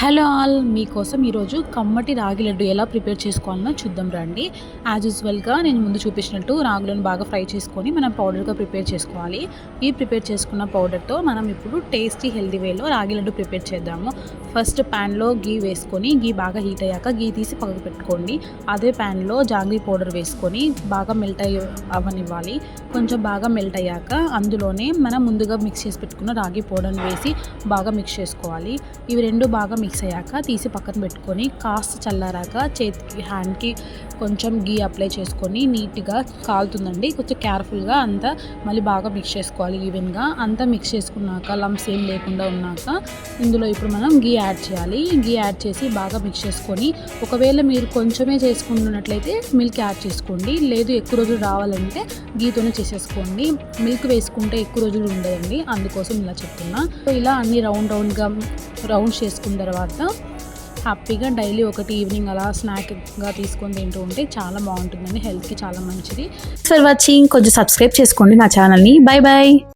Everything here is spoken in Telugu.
హలో ఆల్, మీకోసం ఈరోజు కమ్మటి రాగి లడ్డు ఎలా ప్రిపేర్ చేసుకోవాలనో చూద్దాం రండి. యాజ్ యూజువల్గా నేను ముందు చూపించినట్టు రాగులను బాగా ఫ్రై చేసుకొని మనం పౌడర్గా ప్రిపేర్ చేసుకోవాలి. ఈ ప్రిపేర్ చేసుకున్న పౌడర్తో మనం ఇప్పుడు టేస్టీ హెల్దీ వేలో రాగి లడ్డు ప్రిపేర్ చేద్దాము. ఫస్ట్ ప్యాన్లో గీ వేసుకొని గీ బాగా హీట్ అయ్యాక గీ తీసి పక్కకు పెట్టుకోండి. అదే ప్యాన్లో జాంగ్రీ పౌడర్ వేసుకొని బాగా మెల్ట్ అవ్వనివ్వాలి. కొంచెం బాగా మెల్ట్ అయ్యాక అందులోనే మనం ముందుగా మిక్స్ చేసి పెట్టుకున్న రాగి పౌడర్ని వేసి బాగా మిక్స్ చేసుకోవాలి. ఇవి రెండు బాగా మిక్స్ అయ్యాక తీసి పక్కన పెట్టుకొని కాస్త చల్లారాక చేతికి హ్యాండ్కి కొంచెం గీ అప్లై చేసుకొని నీట్గా కాలుతుందండి. కొంచెం కేర్ఫుల్గా అంతా మళ్ళీ బాగా మిక్స్ చేసుకోవాలి. ఈవెన్గా అంతా మిక్స్ చేసుకున్నాక లంప్స్ ఏం లేకుండా ఉన్నాక ఇందులో ఇప్పుడు మనం గీ యాడ్ చేయాలి. గీ యాడ్ చేసి బాగా మిక్స్ చేసుకొని ఒకవేళ మీరు కొంచెమే చేసుకుంటున్నట్లయితే మిల్క్ యాడ్ చేసుకోండి. లేదు ఎక్కువ రోజులు రావాలంటే గీతోనే చేసేసుకోండి. మిల్క్ వేసుకుంటే ఎక్కువ రోజులు ఉండదండి, అందుకోసం ఇలా చెప్తున్నా. ఇలా అన్ని రౌండ్స్ చేసుకున్న తర్వాత హ్యాపీగా డైలీ ఒకటి ఈవినింగ్ అలా స్నాక్గా తీసుకొని తింటూ ఉంటే చాలా బాగుంటుందండి. హెల్త్కి చాలా మంచిది. ఫర్ వాచింగ్, కొంచెం సబ్స్క్రైబ్ చేసుకోండి నా ఛానల్ని. Bye bye.